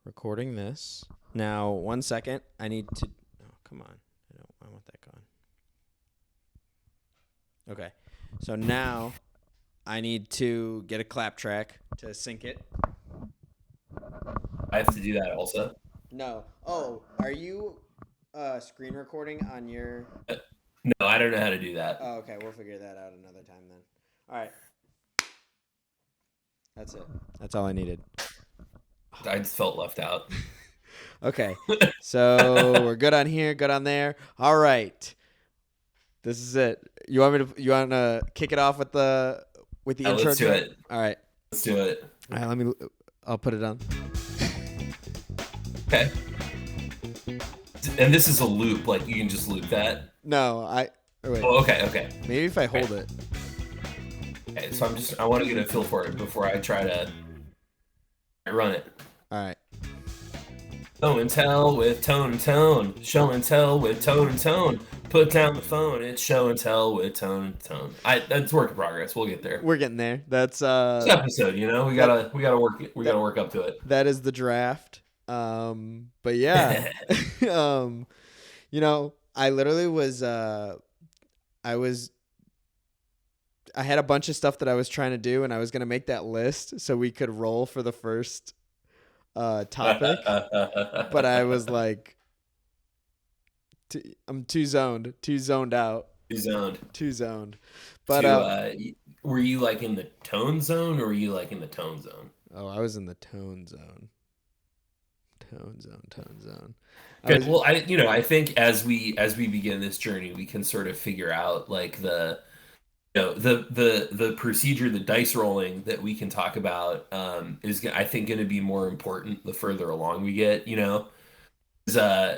Recording this. Now, 1 second. I need to. Oh, come on. I want that gone. Okay. So now I need to get a clap track to sync it. I have to do that also. No. Oh, are you screen recording on your. Uh, No, I don't know how to do that. Oh, okay. We'll figure that out another time then. All right. That's it. That's all I needed. I just felt left out. Okay. So we're good on here, good on there. All right. This is it. You want to kick it off with the Yeah, intro let's do track? it. All right. Let's do it. All right, I'll put it on. Okay. And this is a loop. Like you can just loop that. No, wait. Oh, okay, okay. Maybe if I Okay. hold it. Okay. So I want to get a feel for it before I try to run it. All right. Show and tell with tone and tone. Show and tell with tone and tone. Put down the phone. It's show and tell with tone and tone. That's work in progress. We'll get there. We're getting there. That's This episode, we that gotta that work up to it. that is the draft. But yeah. um I literally was I had a bunch of stuff that I was trying to do and I was going to make that list so we could roll for the first topic, but I was like I'm too zoned out, He's zoned. too zoned. But Were you like in the tone zone or were you like in the tone zone? oh, I was in the tone zone. Tone zone. I Good. was Well, I think as we begin this journey, we can sort of figure out like the procedure, the dice rolling that we can talk about is I think going to be more important the further along we get. 'Cause,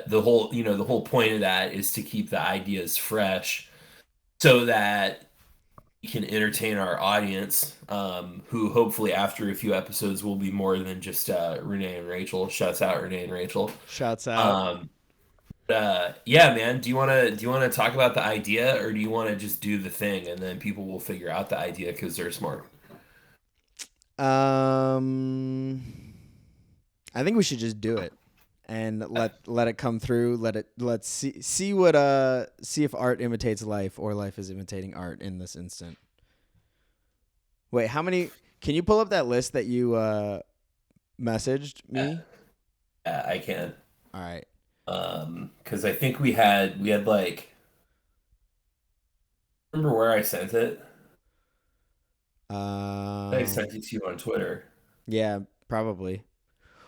the whole point of that is to keep the ideas fresh so that we can entertain our audience, who hopefully after a few episodes will be more than just Renee and Rachel. Shouts out Renee and Rachel. Shots out. Um, yeah, man. Do you want to talk about the idea, or do you want to just do the thing and then people will figure out the idea because they're smart? Um I think we should just do it and let it come through. Let's see if art imitates life or life is imitating art in this instant. Wait, how many? Can you pull up that list that you messaged Uh, me? I can, All right. because I think we had like, remember where I sent it? I Um. sent it to you on Twitter. Yeah, probably.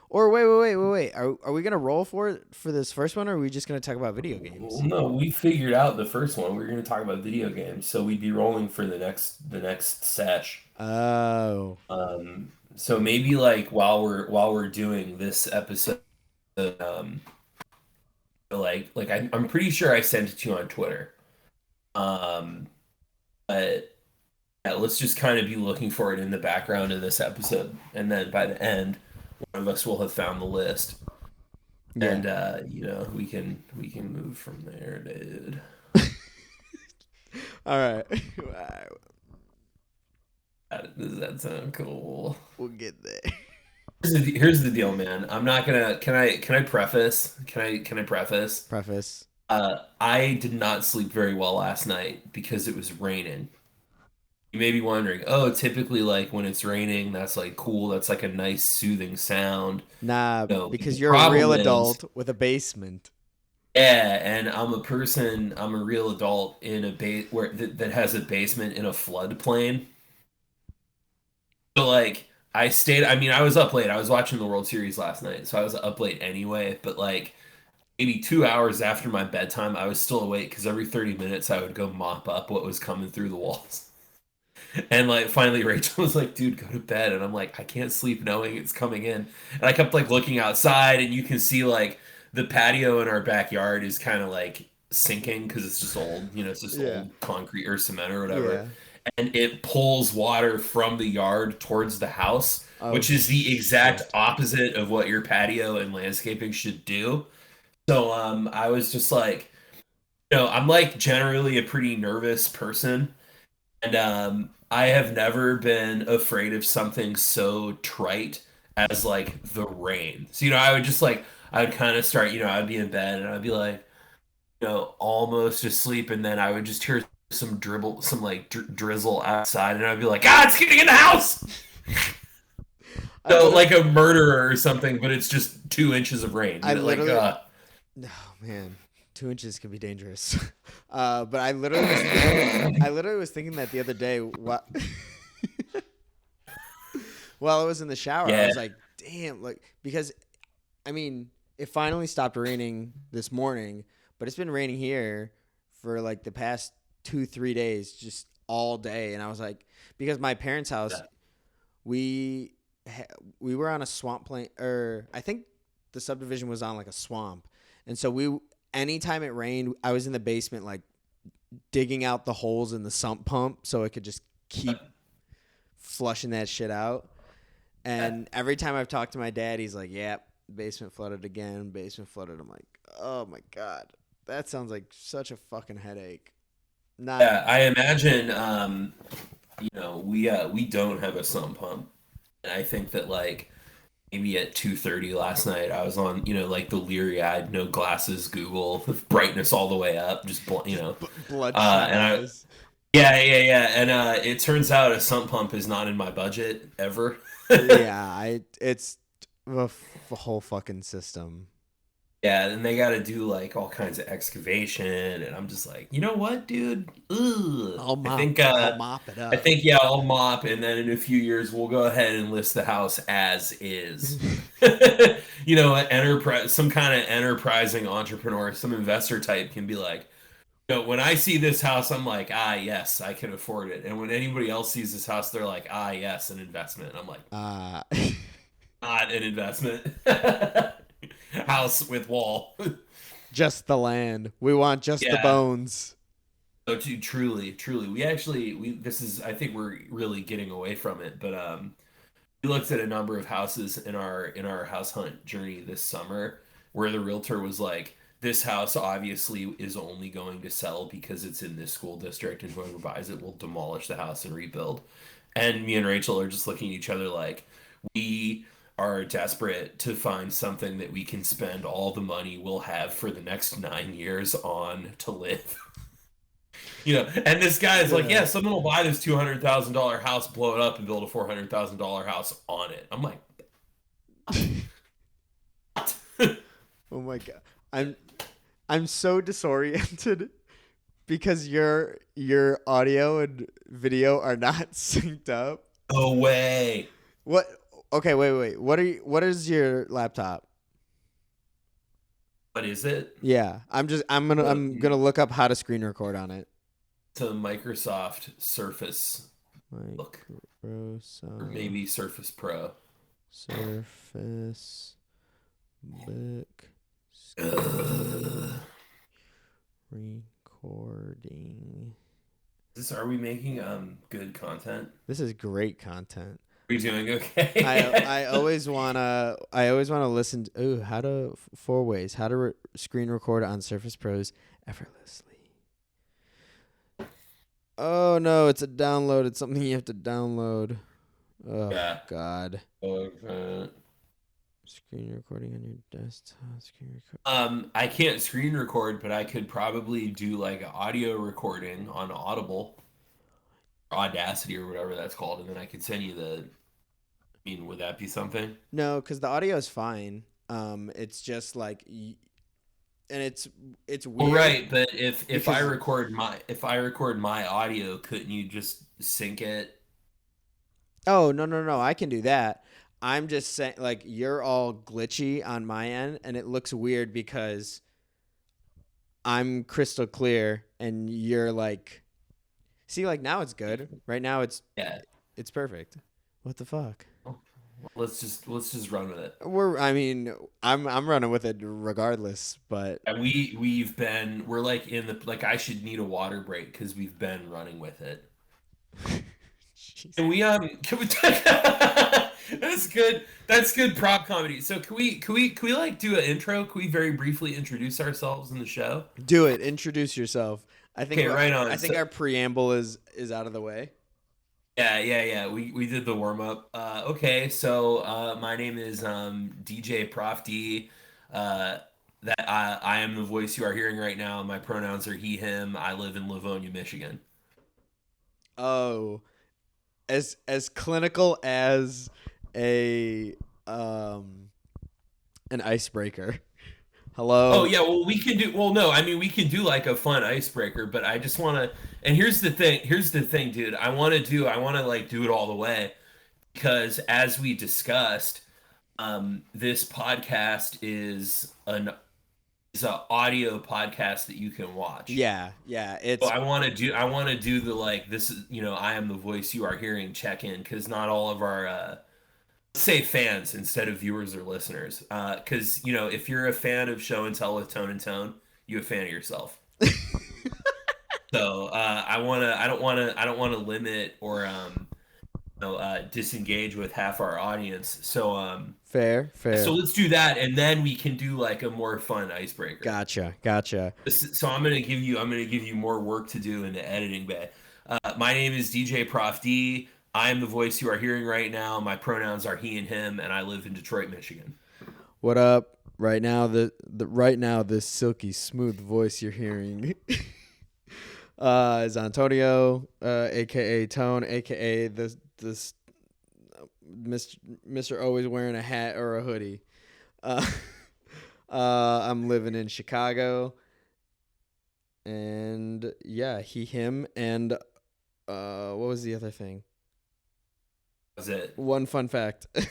Or wait. Are we gonna roll for it for this first one, or are we just gonna talk about video Well, games? no, we figured out the first one. We are going to talk about video games, so we'd be rolling for the next sesh. Oh. So maybe like while we're doing this episode, um, like I'm pretty sure I sent it to you on Twitter. Um, but yeah, let's just kind of be looking for it in the background of this episode, and then by the end, one of us will have found the list, Yeah. and we can move from there, dude. All right. Does that sound cool? We'll get there. Here's the deal, man. I'm not gonna. Can I preface? Can I preface? Preface. I did not sleep very well last night because it was raining. You may be wondering, oh, typically like when it's raining, that's like cool. That's like a nice soothing sound. Nah, No, but the because you're a real problem is, adult with a basement. yeah, and I'm a real adult in a base that has a basement in a floodplain. So like I mean, I was up late. I was watching the World Series last night, so I was up late anyway. But like maybe 2 hours after my bedtime, I was still awake because every 30 minutes I would go mop up what was coming through the walls. And like finally Rachel was like, dude, go to bed. And I'm like, I can't sleep knowing it's coming in. And I kept like looking outside and you can see like the patio in our backyard is kind of like sinking because it's just old, it's just Yeah. old concrete or cement or whatever. Yeah. And it pulls water from the yard towards the house, Oh which is the exact shit. opposite of what your patio and landscaping should do. So I was just like, I'm like generally a pretty nervous person, and I have never been afraid of something so trite as like the rain. So, I would just like, I would kind of start, I'd be in bed and I'd be like, almost asleep. And then I would just hear some dribble, some like drizzle outside. And I'd be like, ah, it's getting in the house. I So literally, like a murderer or something, but it's just 2 inches of rain, I like, literally, oh man, 2 inches can be dangerous. But I literally was thinking, I literally was thinking that the other day. What? While I was in the shower, I yeah, was like, damn, like because I mean, it finally stopped raining this morning, but it's been raining here for like the past 2, 3 days, just all day. And I was like, because my parents' house, we we were on a swamp plain, or I think the subdivision was on like a swamp, and so anytime it rained, I was in the basement like digging out the holes in the sump pump so it could just keep flushing that shit out. And every time I've talked to my dad, he's like, "Yeah, basement flooded again. Basement flooded." I'm like, "Oh my god, that sounds like such a fucking headache." Not yeah. I imagine, we don't have a sump pump, and I think that like maybe at 2:30 last night, I was on, like the leery-eyed, no glasses Google with brightness all the way up, just just bloodshot and I eyes. yeah, yeah, yeah, and it turns out a sump pump is not in my budget ever. Yeah, it's a whole fucking system. Yeah, and they got to do like all kinds of excavation, and I'm just like, you know what, dude? Ugh. I'll mop it I up. think yeah, I'll mop, and then in a few years we'll go ahead and list the house as is. An enterprise, some kind of enterprising entrepreneur, some investor type can be like, when I see this house, I'm like, ah, yes, I can afford it. And when anybody else sees this house, they're like, ah, yes, an investment. I'm like, uh, not an investment. House with wall. just the land. We want just the Yeah. bones. So truly, truly, we this is I think we're really getting away from it, but we looked at a number of houses in our house hunt journey this summer where the realtor was like, this house obviously is only going to sell because it's in this school district, and whoever buys it will demolish the house and rebuild. And me and Rachel are just looking at each other like, we are desperate to find something that we can spend all the money we'll have for the next 9 years on to live. And this guy is like, Yeah. yeah, someone will buy this $200,000 house, blow it up, and build a $400,000 house on it. I'm like, what? Oh my god. I'm I'm so disoriented because your audio and video are not synced up. No way. What? Okay, wait. What is your laptop? What is it? Yeah, I'm gonna look up how to screen record on it. It's a Microsoft Surface Book, or Microsoft maybe Surface Pro. Surface Book Ugh. recording. Are we making good content? This is great content. Are we doing I okay? I always wanna listen to how to 4 ways how to screen record on Surface Pros effortlessly. Oh no, it's a download. It's something you have to download. Oh Yeah. god. Okay. Screen recording on your desktop. Screen record. I can't screen record, but I could probably do like an audio recording on Audible, Audacity, or whatever that's called, and then I could send you would that be something? No, because the audio is fine. It's just like, and it's Well, weird right, but if I because record my audio, couldn't you just sync it? oh no, I can do that. I'm just saying like you're all glitchy on my end, and it looks weird because I'm crystal clear and you're like, see, like now it's good. Right now Yeah. it's perfect. What the fuck? Let's just run with it. I mean, I'm running with it regardless, but And we're like in the like I should need a water break because we've been running with it. jeez. Can we that's good. That's good prop comedy. So can we like do an intro? Can we very briefly introduce ourselves in the show? Do it. Introduce yourself. Okay, right on. I think So, our preamble is out of the way. Yeah. We did the warm up. Okay, so my name is DJ Prof D. Uh, that I am the voice you are hearing right now. My pronouns are he, him. I live in Livonia, Michigan. Oh, as clinical as a um an icebreaker. Oh Hello. yeah, well we can do. Well, no, I mean we can do like a fun icebreaker, but I just want to. And here's the thing. Here's the thing, dude. I want to like do it all the way because as we discussed, this podcast is an audio podcast that you can watch. Yeah, yeah. So It's I want to do the like this is I am the voice you are hearing check in because not all of our let's say fans instead of viewers or listeners because if you're a fan of show and tell with tone and tone, you're a fan of yourself. So I don't want to limit or disengage with half our audience. fair, So fair. let's do that, and then we can do like a more fun icebreaker. Gotcha, gotcha. So I'm gonna give you more work to do in the editing bay. My name is DJ Prof D. I am the voice you are hearing right now. My pronouns are he and him, and I live in Detroit, Michigan. What up? Right now, the right now, this silky smooth voice you're hearing is Antonio, aka Tone, aka this Mister always wearing a hat or a hoodie. Uh, I'm living in Chicago, and yeah, he, him, and what was the other thing? That's it. One fun fact. Do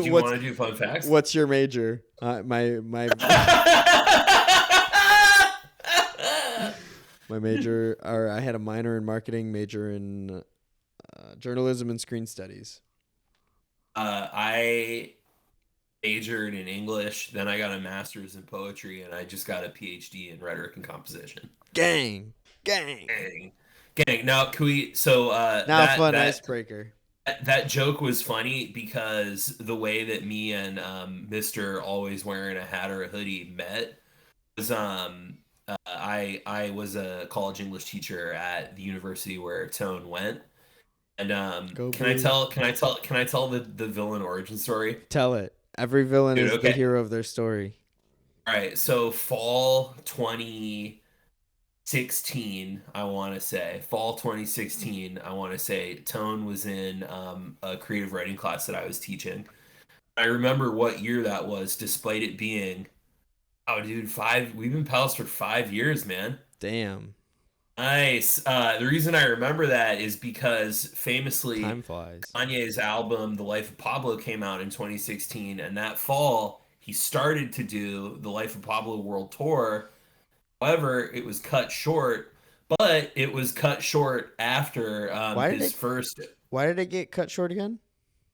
you what's want to do fun facts? what's your major? My my major, or I had a minor in marketing, major in journalism and screen studies. I majored in English, then I got a master's in poetry, and I just got a PhD in rhetoric and composition. Gang, gang. Gang, gang. Now, can we? So Now, fun icebreaker. that joke was funny because the way that me and Mister always wearing a hat or a hoodie met was I was a college English teacher at the university where Tone went. And Go blue. can I tell the villain origin story? Tell it. Every villain Dude, is the okay. hero of their story. All right. So fall 2016, I want to say. Fall 2016, I want to say Tone was in a creative writing class that I was teaching. I remember what year that was, despite it being, oh, dude, we've been pals for 5 years, man. Damn, Nice. The reason I remember that is because famously, time flies. Kanye's album The Life of Pablo came out in 2016, and that fall he started to do the Life of Pablo World Tour. However, it was cut short, but it was cut short after Why did his it? first, Why did it get cut short again?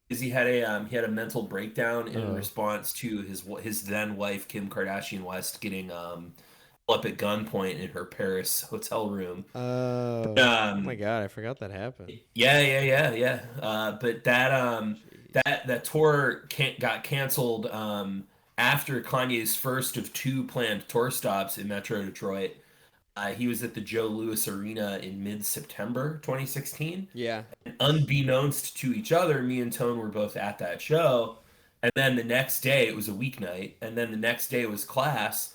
because he had a mental breakdown in Oh, response to his then wife Kim Kardashian West getting up at gunpoint in her Paris hotel room. oh, oh my Um, God! I forgot that happened. yeah. But Jeez. that tour got canceled after Kanye's first of two planned tour stops in Metro Detroit. He was at the Joe Louis Arena in mid-September 2016. Yeah. Unbeknownst to each other, me and Tone were both at that show. And then the next day, it was a weeknight, and then the next day was class.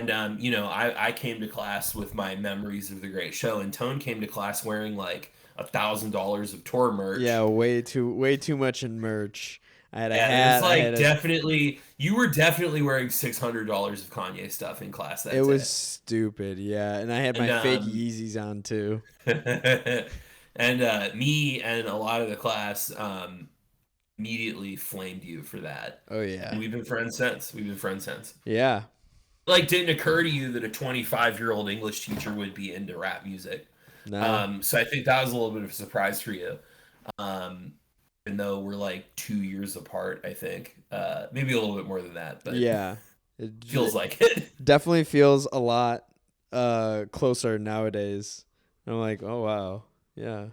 And I came to class with my memories of the great show, and Tone came to class wearing like $1,000 of tour Yeah, merch. way too much in merch. I had a Yeah, it was hat. I like had a. definitely you were definitely wearing $600 of Kanye stuff in class It that was day. stupid. Yeah, and I had And my fake Yeezys on too. and me and a lot of the class immediately flamed you for that. Oh And yeah. we've been friends since. We've been friends since. Yeah. Like didn't occur to you that a 25-year-old English teacher would be into rap music. No. So I think that was a little bit of a surprise for you. Um, Even though we're like 2 years apart, I think. Maybe a little bit more than that, but Yeah. It feels like it. definitely feels a lot closer nowadays. I'm like, oh wow. Yeah.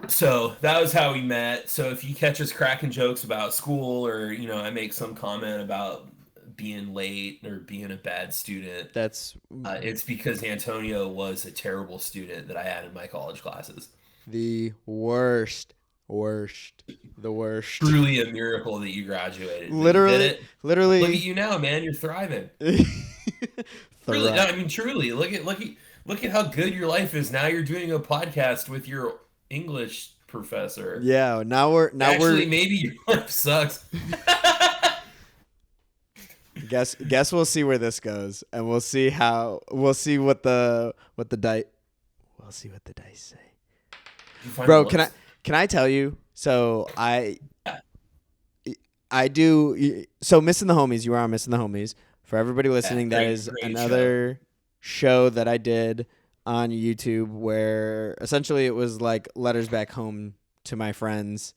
So that was how we met. So if you catch us cracking jokes about school or, I make some comment about being late or being a bad student, That's it's because Antonio was a terrible student that I had in my college classes. The worst. Worst. The worst. Truly a miracle that you graduated, but you did Literally, it. Look at literally. you now, man. You're thriving. Truly, no, Thrive. I mean, truly. Look at how good your life is. Now you're doing a podcast with your English professor. Yeah, now we're Actually, maybe your life sucks. guess we'll see where this goes, and we'll see what the dice we'll see what the dice say. You find the Bro, list? can I tell you? So Yeah. I do so Missing the Homies, you are on Missing the Homies. For everybody Yeah, listening, that is great show. another show that I did on YouTube where essentially it was like letters back home to my friends,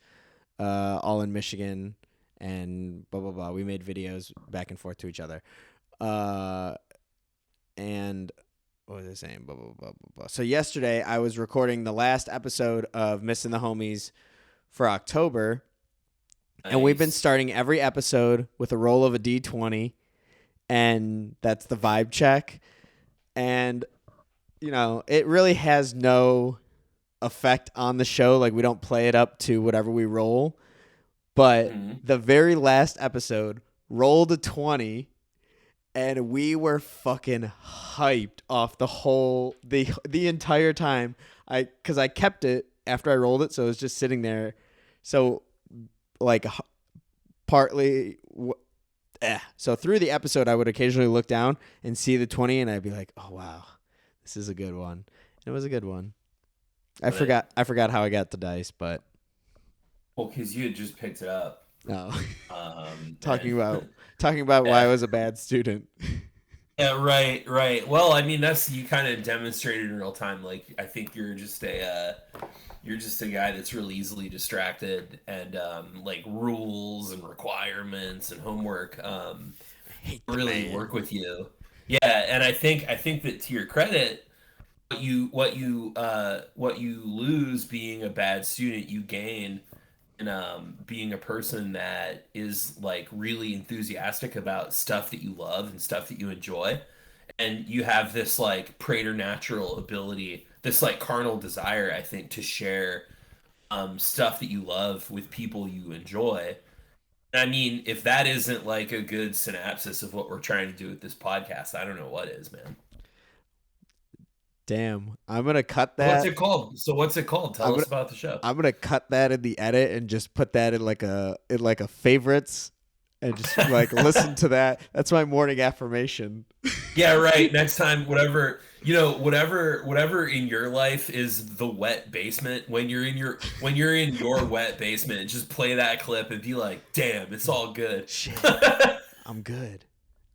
all in Michigan, and blah blah blah. We made videos back and forth to each other. Uh and what was I saying? Blah blah blah blah blah. So yesterday I was recording the last episode of Missing the Homies for October, and we've been Nice. starting every episode with a roll of a D20, and that's the vibe check. And it really has no effect on the show. Like, we don't play it up to whatever we roll. But Mhm. the very last episode rolled a 20, and we were fucking hyped off the entire time. Cuz I kept it after I rolled it, so it was just sitting there. So like partly so through the episode I would occasionally look down and see the 20, and I'd be like, "Oh wow. This is a good one." And it was a good one. I But forgot how I got the dice, but well, because you had just picked it up. no. talking And about talking about why I yeah. was a bad student. Yeah, right, right. Well, I mean, that's you kind of demonstrated in real time. Like, I think you're just a guy that's really easily distracted, and like rules and requirements and homework I hate the really work man. with you. Yeah, and I think that to your credit, what you lose being a bad student, you gain in being a person that is like really enthusiastic about stuff that you love and stuff that you enjoy, and you have this like preternatural ability, this like carnal desire, I think, to share stuff that you love with people you enjoy. And I mean, if that isn't like a good synopsis of what we're trying to do with this podcast, I don't know what is, man. Damn. I'm going to cut What's that. it called? So what's it called? I'm Tell going us to about the show. I'm going to cut that in the edit and just put that in like a favorites, and just like listen to that. That's my morning affirmation. Yeah, right. Next time, whatever in your life is the wet basement, when you're in your wet basement, just play that clip and be like, "Damn, it's all good." Shit. I'm good.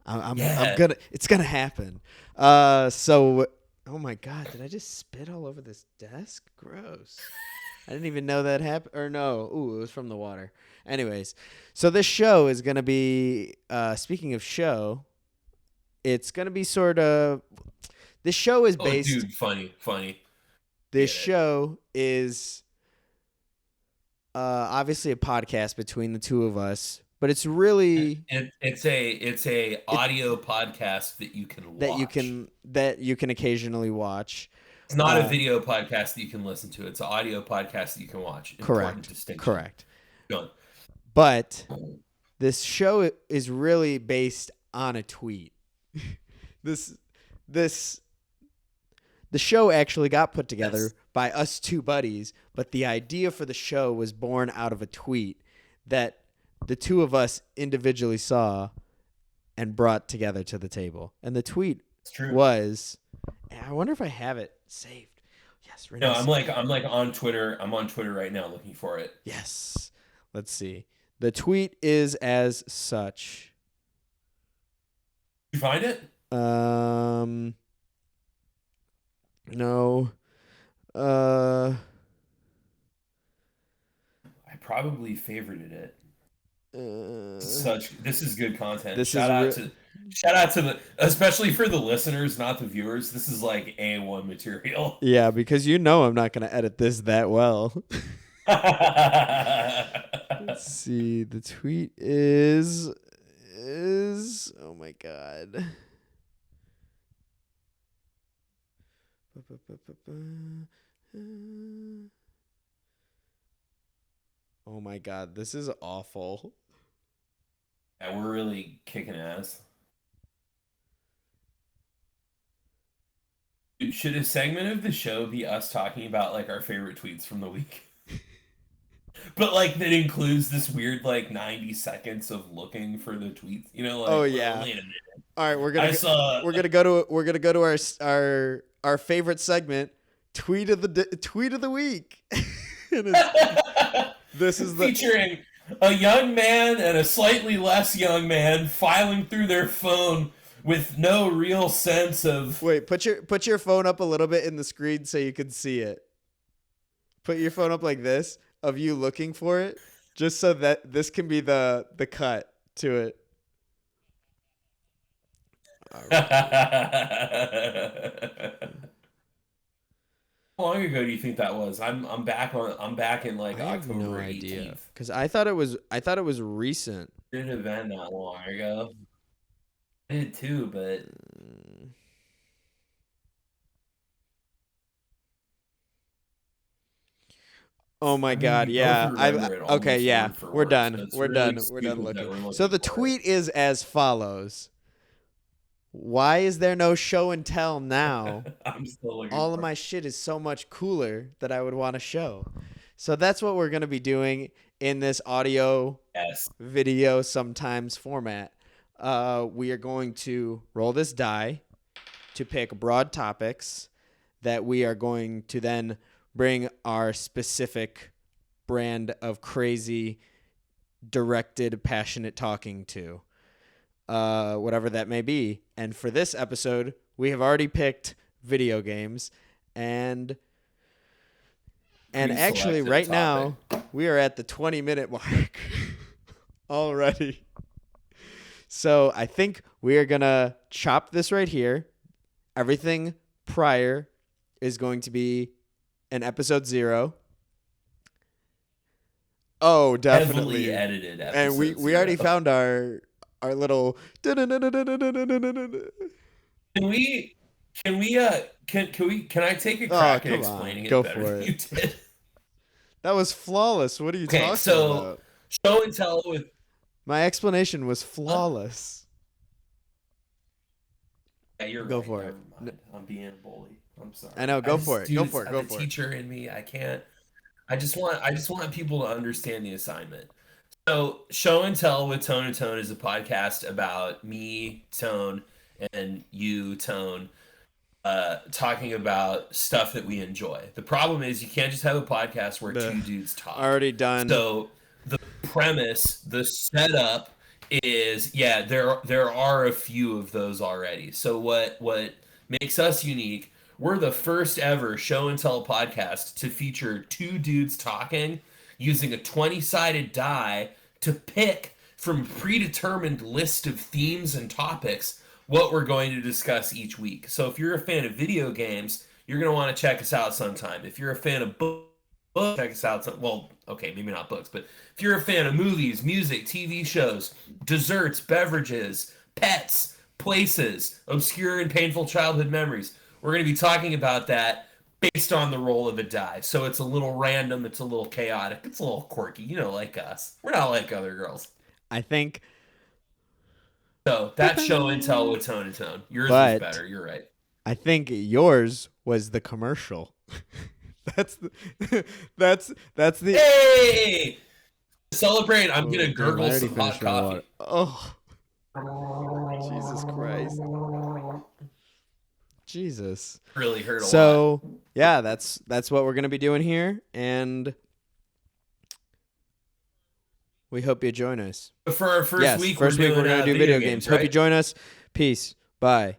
I'm Yeah. gonna it's gonna happen. So oh my god, did I just spit all over this desk? Gross. I didn't even know that happened. Or no, ooh, it was from the water. Anyways, so this show is gonna be. Speaking of show, it's gonna be sort of. This show is Oh, based. dude, funny, funny. This Get it. show is obviously a podcast between the two of us, but it's really It's a it audio podcast that you can watch. that you can occasionally watch. It's not a Uh, video podcast that you can listen to. It's an audio podcast that you can watch. Important correct, distinction. correct. Go But on. this show is really based on a tweet. this this the show actually got put together That's by us two buddies, but the idea for the show was born out of a tweet that the two of us individually saw and brought together to the table. And the tweet it's true. was, I wonder if I have it saved. Yes, No, Renee. I'm like on Twitter. I'm on Twitter right now looking for it. Yes. Let's see. The tweet is as such. You find it? Um, no. Uh, I probably favorited it. uh This is good content. this Shout is out real. to shout out to the especially for the listeners, not the viewers. This is like A1 material. Yeah, because I'm not gonna edit this that well. Let's see. The tweet is oh my god. Oh my god, this is awful. Yeah, we're really kicking ass. Dude, should a segment of the show be us talking about like our favorite tweets from the week? But like that includes this weird like 90 seconds of looking for the tweets. You know, Oh like, well, yeah. wait a minute. All right, I saw we're gonna go to our favorite segment, tweet of the week. And this is the featuring a young man and a slightly less young man filing through their phone with no real sense of. wait. Put your phone up a little bit in the screen so you can see it. Put your phone up like this of you looking for it, just so that this can be the cut to it. All How long ago do you think that was? I'm back in like I have no October idea 18th. because I thought it was recent. Didn't have been that long ago. I did too, but Mm. Oh my I mean God, we both yeah. remember it Okay, almost yeah. word for We're word, so done. it's We're really done. We're done stupid that looking. we're So looking the for it. tweet is as follows. Why is there no show and tell now? I'm still looking All of for my shit is so much cooler that I would want to show. So that's what we're going to be doing in this audio yes. video sometimes format. We are going to roll this die to pick broad topics that we are going to then bring our specific brand of crazy, directed, passionate talking to, whatever that may be. And for this episode, we have already picked video games, and actually Pre-selected right topic. now we are at the 20-minute mark already. So I think we are gonna chop this right here. Everything prior is going to be an episode 0. Oh, Heavily definitely. edited And episode we already 0. found our little Can we can I take a Oh, crack at come on. explaining it Go better for than it. you did? That was flawless. What are you Okay, talking so about? show and tell with My explanation was huh? flawless. Yeah, you're Go right. for Never it. mind. I'm being a bully. I'm sorry. I know. I Go for just it. Go dude, it's for it. got Go the for it. teacher in me. I can't. I just want people to understand the assignment. So, Show and Tell with Tone and Tone is a podcast about me, Tone, and you, Tone, talking about stuff that we enjoy. The problem is you can't just have a podcast where Ugh. two dudes talk. Already done. So the premise, the setup is yeah, there are a few of those already. So what makes us unique? We're the first ever show and tell podcast to feature two dudes talking using a 20-sided die to pick from a predetermined list of themes and topics what we're going to discuss each week. So if you're a fan of video games, you're going to want to check us out sometime. If you're a fan of books, check us out. Well, okay, maybe not books, but if you're a fan of movies, music, TV shows, desserts, beverages, pets, places, obscure and painful childhood memories, we're going to be talking about that based on the roll of a die. So it's a little random, it's a little chaotic, it's a little quirky, like us. We're not like other girls. I think. So that's show and tell with Tone and Tone. Yours was But better. You're right. I think yours was the commercial. that's the that's the Hey! To celebrate, I'm Oh, gonna damn, I gurgle already some hot finished my water. coffee. Oh, Jesus Christ. Jesus. Really hurt a lot. So, yeah, that's what we're going to be doing here, and we hope you join us. For our first Yes, week, first we're week we're doing going to do video games. right? Hope you join us. Peace. Bye.